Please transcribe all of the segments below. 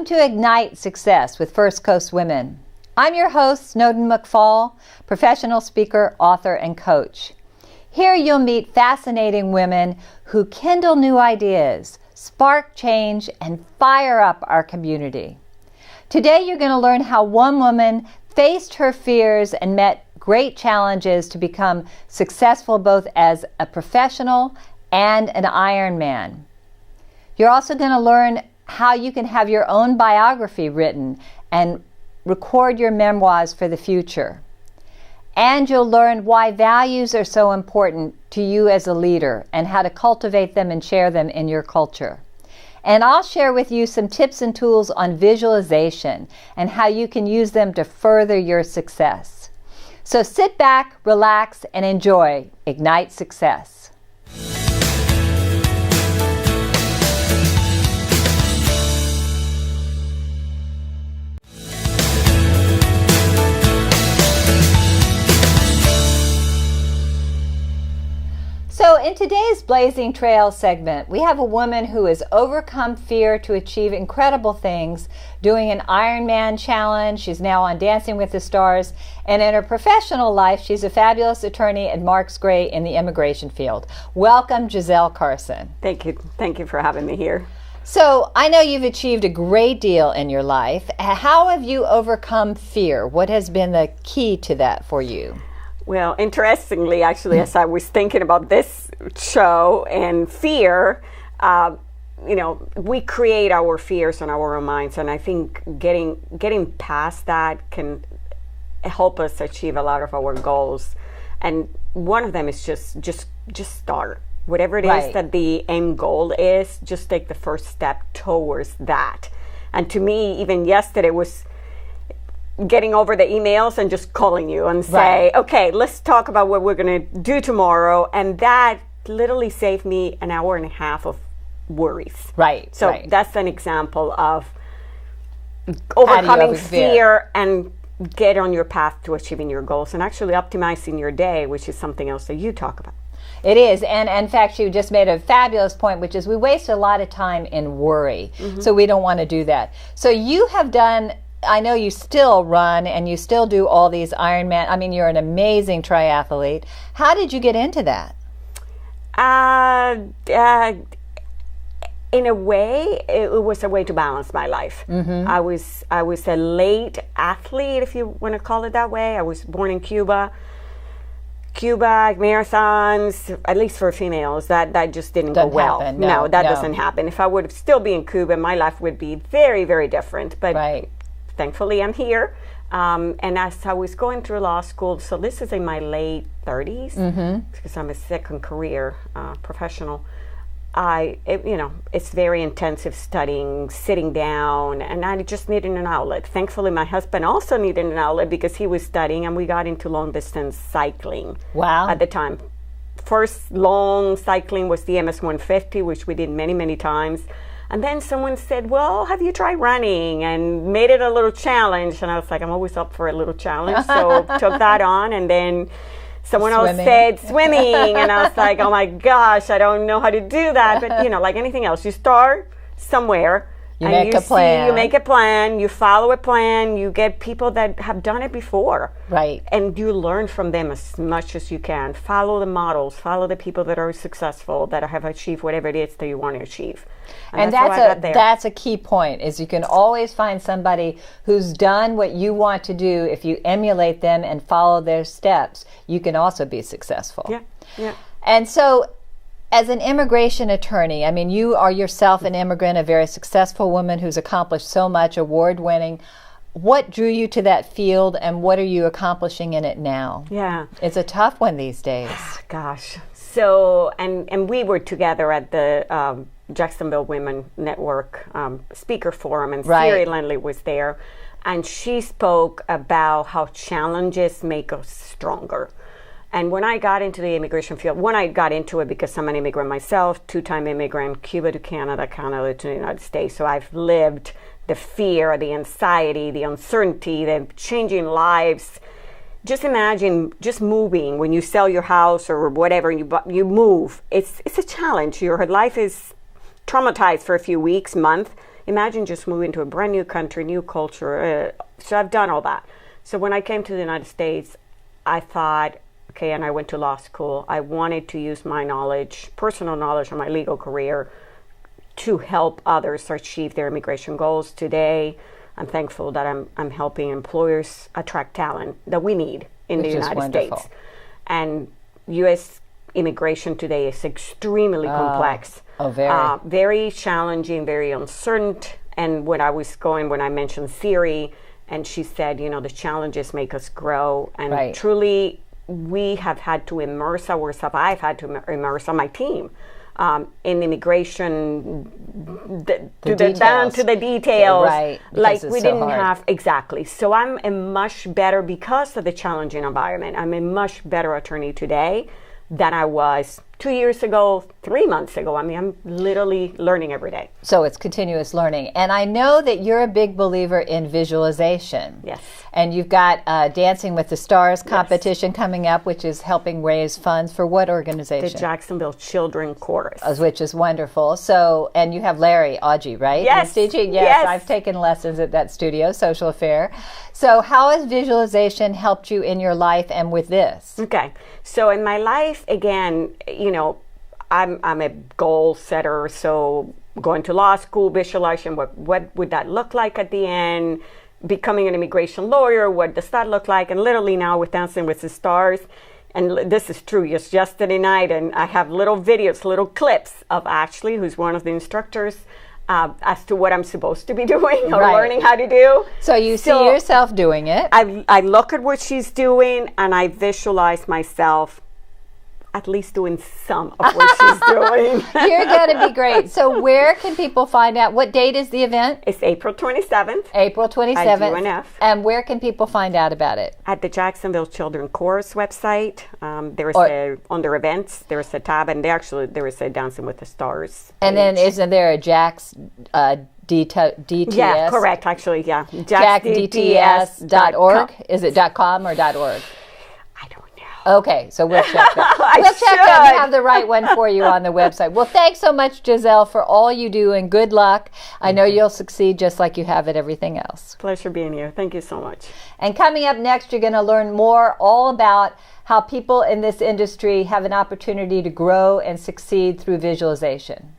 Welcome to Ignite Success with First Coast Women. I'm your host, Snowden McFall, professional speaker, author, and coach. Here you'll meet fascinating women who kindle new ideas, spark change, and fire up our community. Today you're going to learn how one woman faced her fears and met great challenges to become successful both as a professional and an Ironman. You're also going to learn how you can have your own biography written and record your memoirs for the future. And you'll learn why values are so important to you as a leader and how to cultivate them and share them in your culture. And I'll share with you some tips and tools on visualization and how you can use them to further your success. So sit back, relax, and enjoy Ignite Success. So in today's Blazing Trail segment, we have a woman who has overcome fear to achieve incredible things, doing an Ironman challenge. She's now on Dancing with the Stars. And in her professional life, she's a fabulous attorney at Marks Gray in the immigration field. Welcome, Giselle Carson. Thank you. Thank you for having me here. So I know you've achieved a great deal in your life. How have you overcome fear? What has been the key to that for you? Well, interestingly, actually, as I was thinking about this show and fear, we create our fears on our own minds, and I think getting past that can help us achieve a lot of our goals. And one of them is just start. Whatever it is that the end goal is, just take the first step towards that. And to me, even yesterday was getting over the emails and just calling you and say, okay, let's talk about what we're going to do tomorrow. And that literally saved me an hour and a half of worries. So that's an example of overcoming fear and get on your path to achieving your goals and actually optimizing your day, which is something else that you talk about. It is. And in fact, you just made a fabulous point, which is we waste a lot of time in worry. So we don't want to do that. So you have done, I know you still run and you still do all these Ironman. I mean, you're an amazing triathlete. How did you get into that? In a way, it was a way to balance my life. I was a late athlete, if you want to call it that way. I was born in Cuba, marathons, at least for females, that just didn't go well. No, that doesn't happen. If I would still be in Cuba, my life would be very, very different. But thankfully, I'm here. And as I was going through law school, so this is in my late 30s, because I'm a second career professional. It's very intensive studying, sitting down, and I just needed an outlet. Thankfully, my husband also needed an outlet because he was studying, and we got into long distance cycling. Wow! At the time, first long cycling was the MS 150, which we did many, many times. And then someone said, well, have you tried running? And made it a little challenge. And I was like, I'm always up for a little challenge. So took that on. And then someone else said swimming. And I was like, oh my gosh, I don't know how to do that. But, like anything else, you start somewhere. You make a plan, you follow a plan, you get people that have done it before. And you learn from them as much as you can. Follow the models, follow the people that are successful, that have achieved whatever it is that you want to achieve. And that's a key point, is you can always find somebody who's done what you want to do. If you emulate them and follow their steps, you can also be successful. Yeah. And so, as an immigration attorney, I mean, you are yourself an immigrant, a very successful woman who's accomplished so much, award-winning. What drew you to that field, and what are you accomplishing in it now? Yeah. It's a tough one these days. Gosh. So, and we were together at the Jacksonville Women Network Speaker Forum, and Siri Lindley was there, and she spoke about how challenges make us stronger. And when I got into the immigration field, I got into it because I'm an immigrant myself, two-time immigrant, Cuba to Canada, Canada to the United States. So I've lived the fear, the anxiety, the uncertainty, the changing lives. Just imagine just moving. When you sell your house or whatever, you move. It's a challenge. Your life is traumatized for a few weeks, month. imagine just moving to a brand new country, new culture. So I've done all that. So when I came to the United States, I thought, okay, and I went to law school. I wanted to use my knowledge, personal knowledge of my legal career, to help others achieve their immigration goals. Today, I'm thankful that I'm helping employers attract talent that we need in the United States. And U.S. immigration today is extremely complex. Oh, very. Very challenging, very uncertain. And when I mentioned theory, and she said, the challenges make us grow. And truly, we have had to immerse ourselves. I've had to immerse on my team in immigration, down to the details. Right. Like we didn't have, exactly. So I'm a much better, because of the challenging environment, I'm a much better attorney today than I was 2 years ago, 3 months ago. I mean, I'm literally learning every day. So it's continuous learning. And I know that you're a big believer in visualization. Yes. And you've got Dancing with the Stars competition coming up, which is helping raise funds for what organization? The Jacksonville Children Chorus. Which is wonderful. So, and you have Larry Augie, right? Yes. He's teaching? Yes. I've taken lessons at that studio, Social Affair. So how has visualization helped you in your life and with this? Okay. So in my life, again, I'm a goal setter. So going to law school, visualizing what would that look like at the end, becoming an immigration lawyer, what does that look like? And literally now with Dancing with the Stars, and this is true, just yesterday night, and I have little videos, little clips of Ashley, who's one of the instructors, as to what I'm supposed to be doing or learning how to do. So you see yourself doing it. I look at what she's doing and I visualize myself at least doing some of what she's doing. You're going to be great. So where can people find out? What date is the event? It's April 27th. April 27th. At UNF. And where can people find out about it? At the Jacksonville Children Chorus website. Under events, there's a tab, and there is a Dancing with the Stars page. And then isn't there a Jack's DTS? Yeah, correct, actually, yeah. JacksDTS.org? Is it .com or .org? I don't know. Okay, so we'll check that. We'll check that and have the right one for you on the website. Well, thanks so much, Giselle, for all you do, and good luck. I know you'll succeed just like you have at everything else. Pleasure being here. Thank you so much. And coming up next, you're going to learn more all about how people in this industry have an opportunity to grow and succeed through visualization.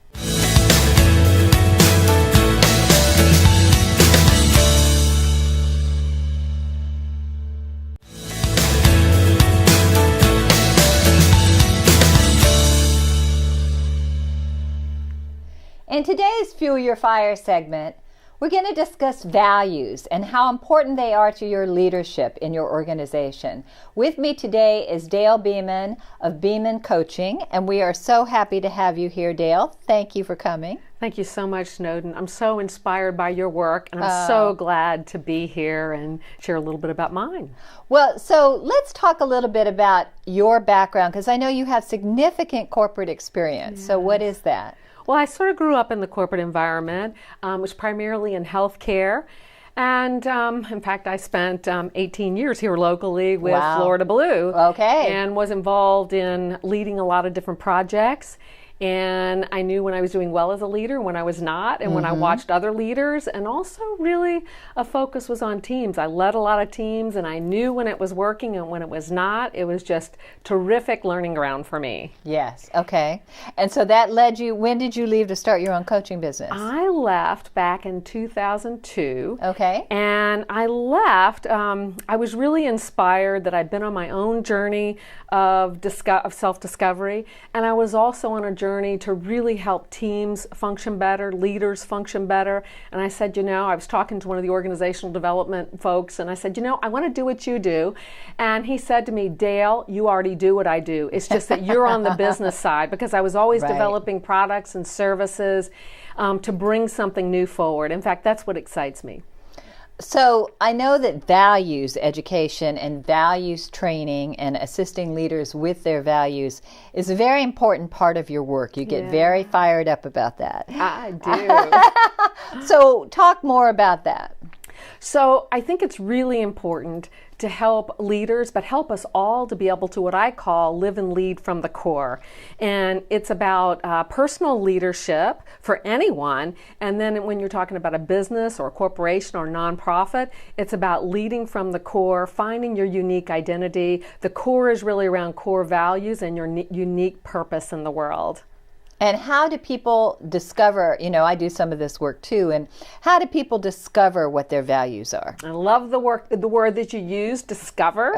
In today's Fuel Your Fire segment, we're going to discuss values and how important they are to your leadership in your organization. With me today is Dale Beaman of Beaman Coaching, and we are so happy to have you here, Dale. Thank you for coming. Thank you so much, Snowden. I'm so inspired by your work, and I'm so glad to be here and share a little bit about mine. Well, so let's talk a little bit about your background, because I know you have significant corporate experience. Yes. So what is that? Well, I sort of grew up in the corporate environment, was primarily in healthcare. And in fact, I spent 18 years here locally with Florida Blue. Okay. And was involved in leading a lot of different projects. And I knew when I was doing well as a leader, when I was not, and when I watched other leaders. And also really a focus was on teams. I led a lot of teams, and I knew when it was working and when it was not. It was just terrific learning ground for me. Yes, okay. And so that led you, when did you leave to start your own coaching business? I left back in 2002. Okay. And I left, I was really inspired that I'd been on my own journey of self-discovery, and I was also on a journey to really help teams function better, leaders function better. And I said, I was talking to one of the organizational development folks, and I said, I want to do what you do. And he said to me, Dale, you already do what I do. It's just that you're on the business side, because I was always developing products and services to bring something new forward. In fact, that's what excites me. So I know that values education and values training and assisting leaders with their values is a very important part of your work. You get very fired up about that. I do. So talk more about that. So I think it's really important to help leaders, but help us all to be able to what I call live and lead from the core. And it's about personal leadership for anyone. And then when you're talking about a business or a corporation or a nonprofit, it's about leading from the core, finding your unique identity. The core is really around core values and your unique purpose in the world. And how do people discover, I do some of this work too, and how do people discover what their values are? I love the word that you use, discover,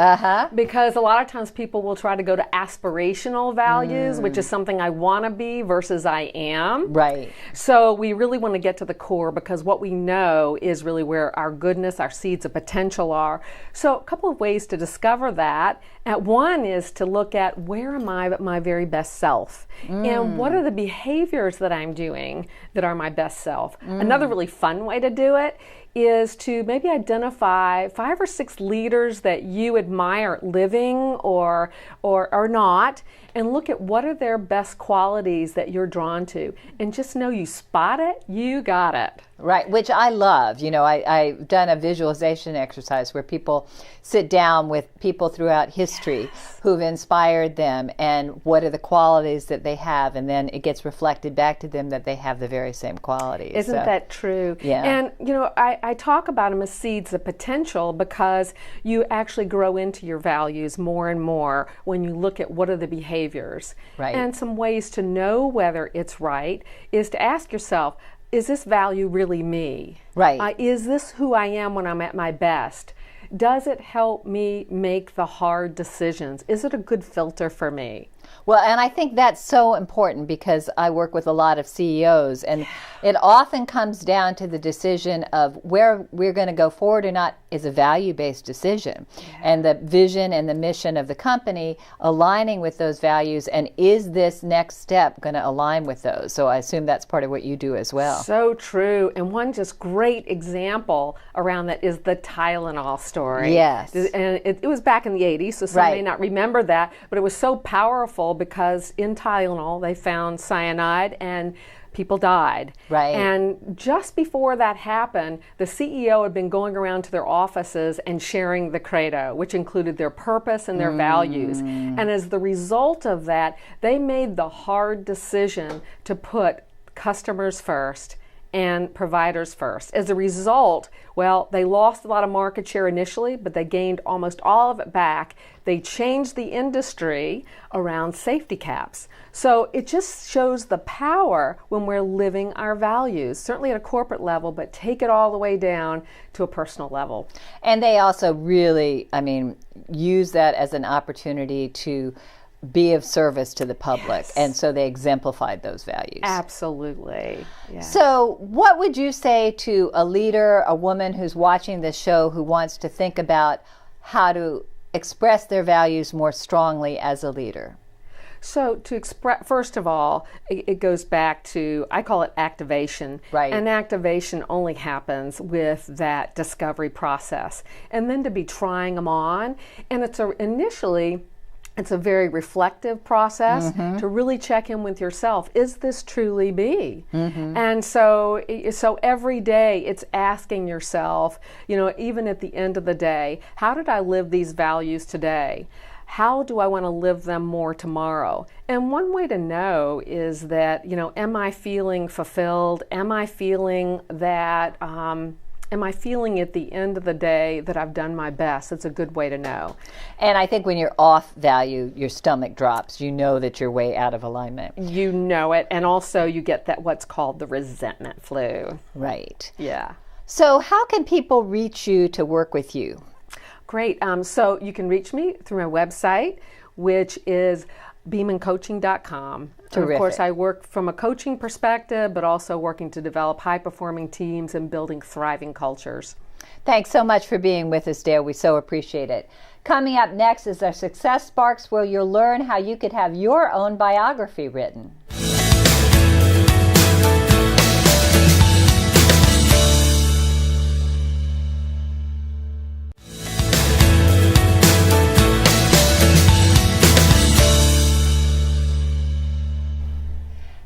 because a lot of times people will try to go to aspirational values, which is something I want to be versus I am. Right. So we really want to get to the core, because what we know is really where our goodness, our seeds of potential are. So a couple of ways to discover that. One is to look at, where am I at my very best self? And what are the behaviors that I'm doing that are my best self? Another really fun way to do it is to maybe identify 5 or 6 leaders that you admire living or not, and look at what are their best qualities that you're drawn to. And just know you spot it, you got it. Right, which I love. I've done a visualization exercise where people sit down with people throughout history who've inspired them, and what are the qualities that they have, and then it gets reflected back to them that they have the very same qualities. Isn't that true? Yeah. And, I talk about them as seeds of potential, because you actually grow into your values more and more when you look at what are the behaviors. Right. And some ways to know whether it's right is to ask yourself, is this value really me? Right. Is this who I am when I'm at my best? Does it help me make the hard decisions? Is it a good filter for me? Well, and I think that's so important, because I work with a lot of CEOs, and it often comes down to the decision of where we're going to go forward or not is a value-based decision. And the vision and the mission of the company aligning with those values, and is this next step going to align with those? So I assume that's part of what you do as well. So true. And one just great example around that is the Tylenol story. Yes. And it was back in the 80s, so some may not remember that, but it was so powerful because in Tylenol they found cyanide and people died. Right. And just before that happened, the CEO had been going around to their offices and sharing the credo, which included their purpose and their values. And as the result of that, they made the hard decision to put customers first and providers first. As a result, they lost a lot of market share initially, but they gained almost all of it back. They changed the industry around safety caps. So it just shows the power when we're living our values, certainly at a corporate level, but take it all the way down to a personal level. And they also really, use that as an opportunity to be of service to the public. Yes. And so they exemplified those values. Absolutely. Yeah. So what would you say to a leader, a woman who's watching this show who wants to think about how to express their values more strongly as a leader? So to express, first of all, it goes back to, I call it activation. Right. And activation only happens with that discovery process. And then to be trying them on. And it's a very reflective process to really check in with yourself. Is this truly me? And so every day it's asking yourself, even at the end of the day, how did I live these values today? How do I want to live them more tomorrow? And one way to know is that, am I feeling fulfilled? Am I feeling that, am I feeling at the end of the day that I've done my best? It's a good way to know. And I think when you're off value, your stomach drops. You know that you're way out of alignment. You know it. And also you get that what's called the resentment flu. Right. Yeah. So how can people reach you to work with you? Great. So you can reach me through my website, which is beamancoaching.com. And of course, I work from a coaching perspective, but also working to develop high-performing teams and building thriving cultures. Thanks so much for being with us, Dale. We so appreciate it. Coming up next is our Success Sparks, where you'll learn how you could have your own biography written.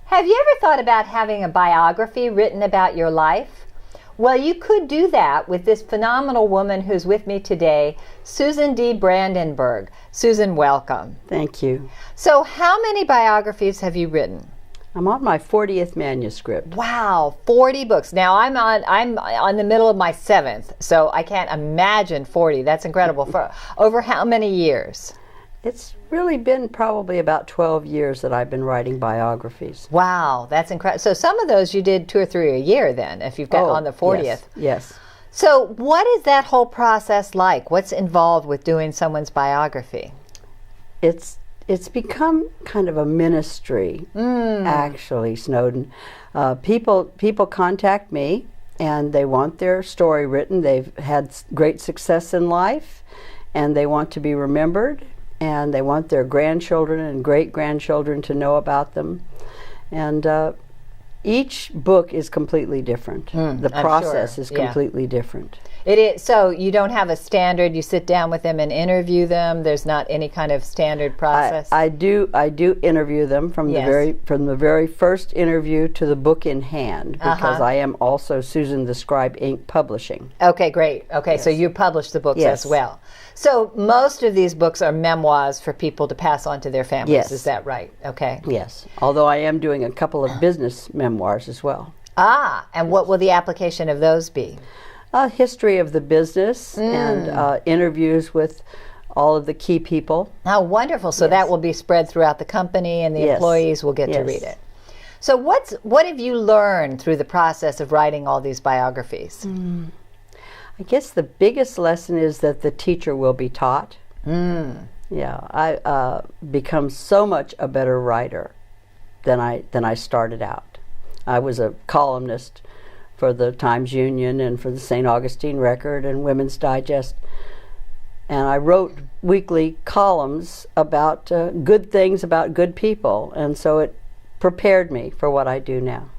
Have you ever thought about having a biography written about your life? Well, you could do that with this phenomenal woman who's with me today, Susan D. Brandenburg. Susan, welcome. Thank you. So how many biographies have you written? I'm on my 40th manuscript. Wow, 40 books. Now I'm on the middle of my 7th, so I can't imagine 40. That's incredible. For over how many years? It's really been probably about 12 years that I've been writing biographies. Wow, that's incredible. So some of those you did 2 or 3 a year then, if you've got on the 40th. Yes. So what is that whole process like? What's involved with doing someone's biography? It's become kind of a ministry, actually, Snowden. People contact me, and they want their story written. They've had great success in life, and they want to be remembered, and they want their grandchildren and great-grandchildren to know about them. And each book is completely different. The process is completely different. It is. So you don't have a standard. You sit down with them and interview them. There's not any kind of standard process. I do interview them from the very first interview to the book in hand, because I am also Susan the Scribe Inc. Publishing. Okay, great. Okay, so you publish the books as well. So most of these books are memoirs for people to pass on to their families. Yes. Is that right? Okay. Yes. Although I am doing a couple of business memoirs as well. Ah, and what will the application of those be? A history of the business and interviews with all of the key people. How wonderful. So that will be spread throughout the company, and the employees will get to read it. So what have you learned through the process of writing all these biographies? I guess the biggest lesson is that the teacher will be taught. Yeah, I become so much a better writer than I started out. I was a columnist for the Times-Union and for the St. Augustine Record and Women's Digest. And I wrote weekly columns about good things about good people. And so it prepared me for what I do now.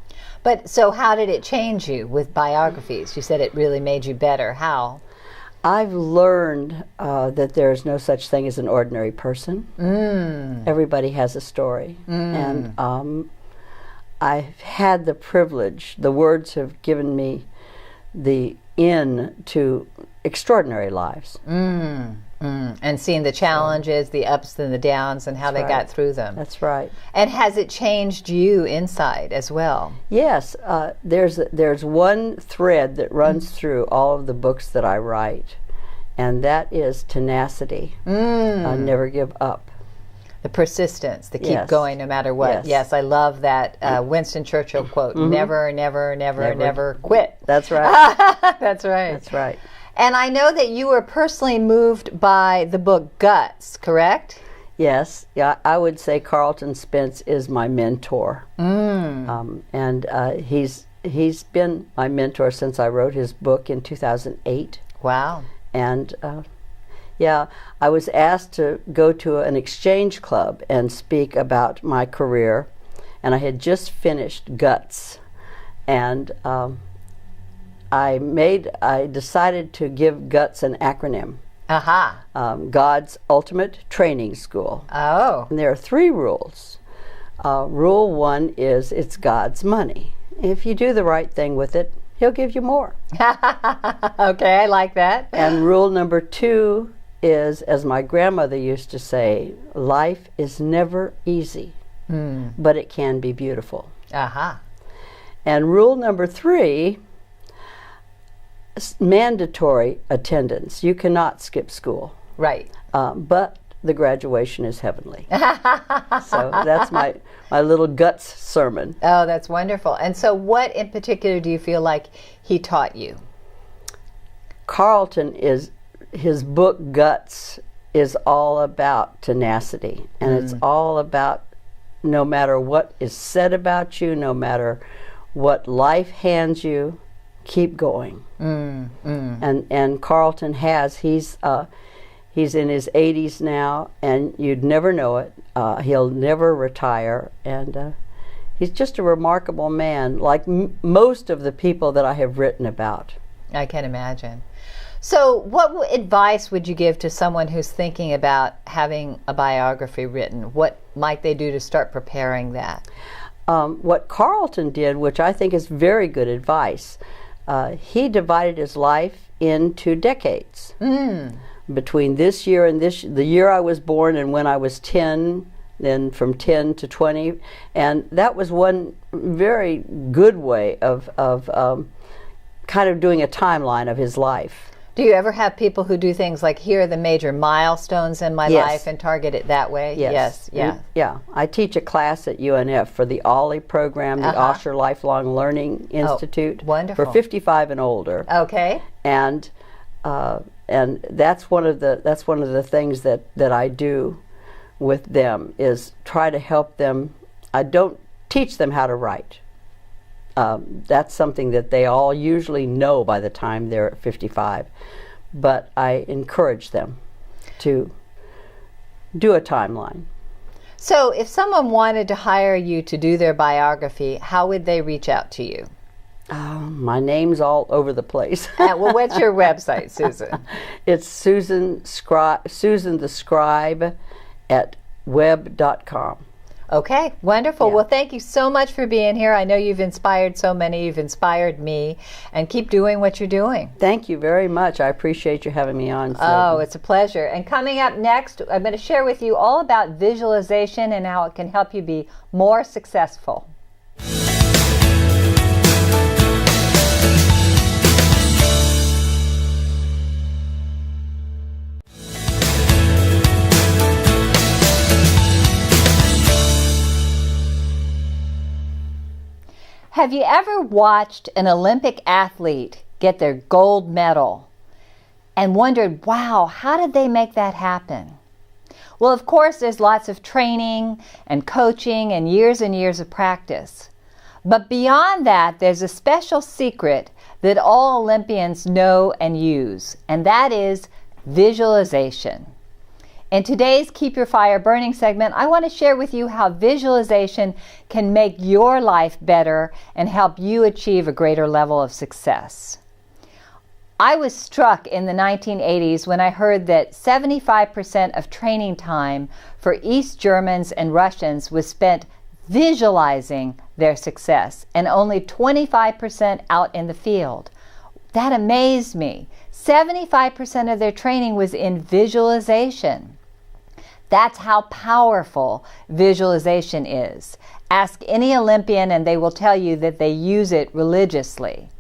But so how did it change you with biographies? You said it really made you better. How? I've learned that there is no such thing as an ordinary person. Everybody has a story. And I've had the privilege, the words have given me the in to extraordinary lives. And seeing the challenges, the ups and the downs, and how they got through them. That's right. And has it changed you inside as well? Yes. There's one thread that runs through all of the books that I write, and that is tenacity. Never give up. The persistence, the keep going no matter what. Yes, I love that Winston Churchill quote, never, never, never, never quit. That's right. That's right. That's right. And I know that you were personally moved by the book Guts, correct? Yes. Yeah, I would say Carlton Spence is my mentor. And he's been my mentor since I wrote his book in 2008. Wow. And I was asked to go to an exchange club and speak about my career, and I had just finished Guts, and I decided to give Guts an acronym. God's Ultimate Training School. Oh. And there are 3 rules. Rule 1 is it's God's money. If you do the right thing with it, He'll give you more. Okay, I like that. And rule number 2 is, as my grandmother used to say, life is never easy, but it can be beautiful. And rule number 3, mandatory attendance. You cannot skip school. Right. But the graduation is heavenly. So that's my little Guts sermon. Oh, that's wonderful. And so what in particular do you feel like he taught you? Carlton his book Guts is all about tenacity, and it's all about no matter what is said about you, no matter what life hands you, keep going. And Carlton he's in his 80s now, and you'd never know it. He'll never retire, and he's just a remarkable man, like most of the people that I have written about. I can imagine. So what advice would you give to someone who's thinking about having a biography written? What might they do to start preparing that? What Carlton did, which I think is very good advice, he divided his life into decades. Between this year and the year I was born and when I was 10, then from 10 to 20, and that was one very good way of kind of doing a timeline of his life. Do you ever have people who do things like, here are the major milestones in my life, and target it that way? Yes. Yeah. I teach a class at UNF for the OLLI program, the Osher Lifelong Learning Institute. Wonderful. For 55 and older. Okay. And that's one of the things that I do with them, is try to help them. I don't teach them how to write. That's something that they all usually know by the time they're at 55. But I encourage them to do a timeline. So if someone wanted to hire you to do their biography, how would they reach out to you? My name's all over the place. Well, what's your website, Susan? It's Susan the Scribe at web.com. Okay, wonderful. Yeah. Well, thank you so much for being here. I know you've inspired so many. You've inspired me. And keep doing what you're doing. Thank you very much. I appreciate you having me on. Oh, it's a pleasure. And coming up next, I'm going to share with you all about visualization and how it can help you be more successful. Have you ever watched an Olympic athlete get their gold medal and wondered, wow, how did they make that happen? Well, of course, there's lots of training and coaching and years of practice. But beyond that, there's a special secret that all Olympians know and use, and that is visualization. In today's Keep Your Fire Burning segment, I want to share with you how visualization can make your life better and help you achieve a greater level of success. I was struck in the 1980s when I heard that 75% of training time for East Germans and Russians was spent visualizing their success and only 25% out in the field. That amazed me. 75% of their training was in visualization. That's how powerful visualization is. Ask any Olympian and they will tell you that they use it religiously.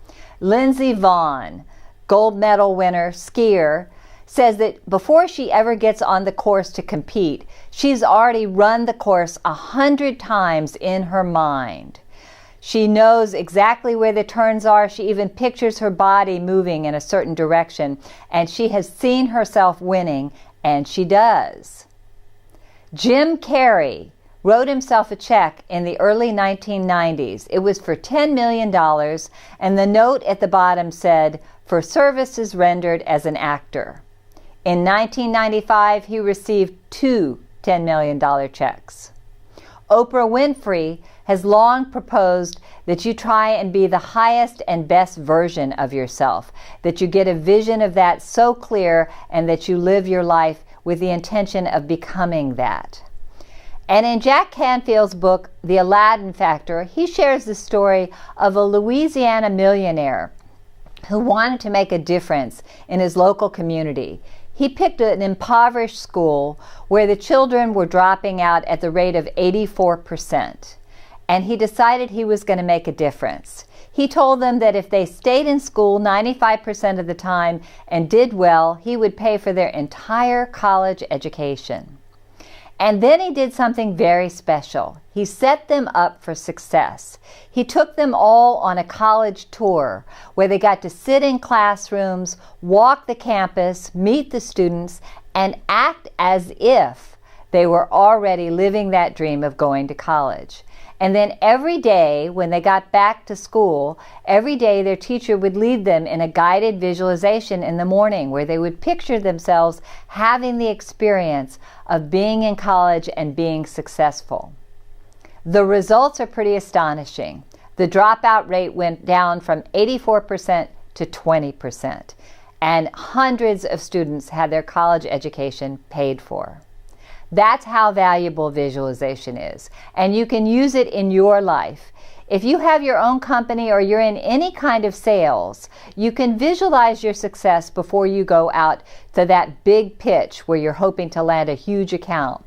Lindsey Vonn, gold medal winner, skier, says that before she ever gets on the course to compete, she's already run the course 100 times in her mind. She knows exactly where the turns are. She even pictures her body moving in a certain direction, and she has seen herself winning, and she does. Jim Carrey wrote himself a check in the early 1990s. It was for $10 million, and the note at the bottom said, "For services rendered as an actor." In 1995, he received 2 $10 million checks. Oprah Winfrey has long proposed that you try and be the highest and best version of yourself, that you get a vision of that so clear and that you live your life with the intention of becoming that. And in Jack Canfield's book, The Aladdin Factor, he shares the story of a Louisiana millionaire who wanted to make a difference in his local community. He picked an impoverished school where the children were dropping out at the rate of 84%. And he decided he was going to make a difference. He told them that if they stayed in school 95% of the time and did well, he would pay for their entire college education. And then he did something very special. He set them up for success. He took them all on a college tour where they got to sit in classrooms, walk the campus, meet the students, and act as if they were already living that dream of going to college. And then every day when they got back to school, every day their teacher would lead them in a guided visualization in the morning where they would picture themselves having the experience of being in college and being successful. The results are pretty astonishing. The dropout rate went down from 84% to 20%, and hundreds of students had their college education paid for. That's how valuable visualization is, and you can use it in your life. If you have your own company or you're in any kind of sales, you can visualize your success before you go out to that big pitch where you're hoping to land a huge account.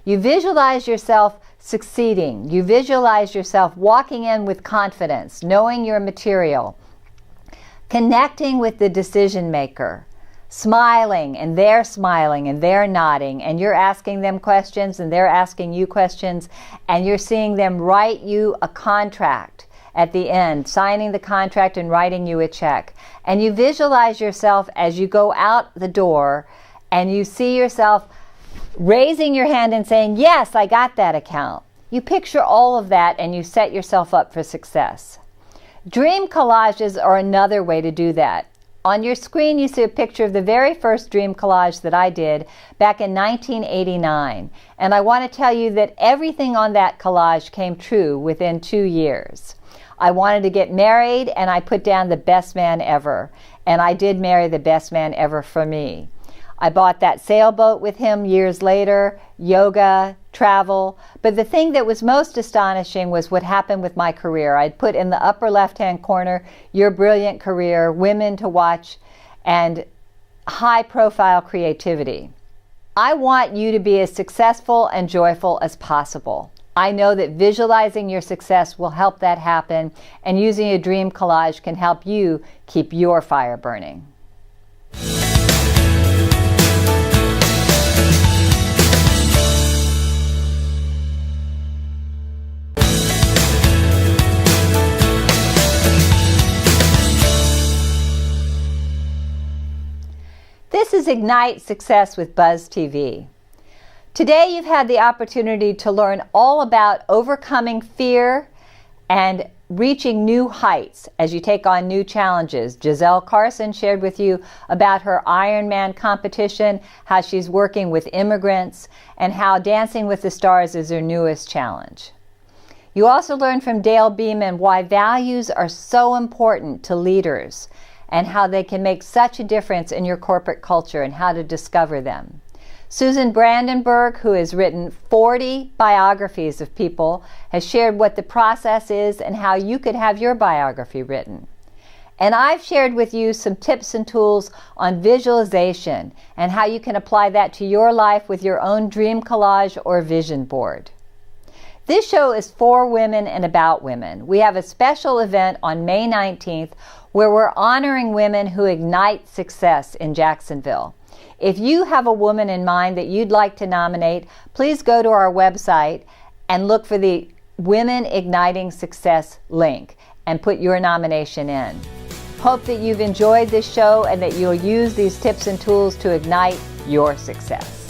You visualize yourself succeeding. You visualize yourself walking in with confidence, knowing your material, connecting with the decision maker, smiling and they're nodding, and you're asking them questions and they're asking you questions, and you're seeing them write you a contract at the end, signing the contract and writing you a check. And you visualize yourself as you go out the door and you see yourself raising your hand and saying, yes, I got that account. You picture all of that and you set yourself up for success. Dream collages are another way to do that. On your screen, you see a picture of the very first dream collage that I did back in 1989. And I want to tell you that everything on that collage came true within 2 years. I wanted to get married, and I put down the best man ever. And I did marry the best man ever for me. I bought that sailboat with him years later, yoga, travel. But the thing that was most astonishing was what happened with my career. I'd put in the upper left-hand corner, your brilliant career, women to watch, and high-profile creativity. I want you to be as successful and joyful as possible. I know that visualizing your success will help that happen, and using a dream collage can help you keep your fire burning. This is Ignite Success with Buzz TV. Today you've had the opportunity to learn all about overcoming fear and reaching new heights as you take on new challenges. Giselle Carson shared with you about her Ironman competition, how she's working with immigrants, and how Dancing with the Stars is her newest challenge. You also learned from Dale Beaman why values are so important to leaders and how they can make such a difference in your corporate culture and how to discover them. Susan Brandenburg, who has written 40 biographies of people, has shared what the process is and how you could have your biography written. And I've shared with you some tips and tools on visualization and how you can apply that to your life with your own dream collage or vision board. This show is for women and about women. We have a special event on May 19th where we're honoring women who ignite success in Jacksonville. If you have a woman in mind that you'd like to nominate, please go to our website and look for the Women Igniting Success link and put your nomination in. Hope that you've enjoyed this show and that you'll use these tips and tools to ignite your success.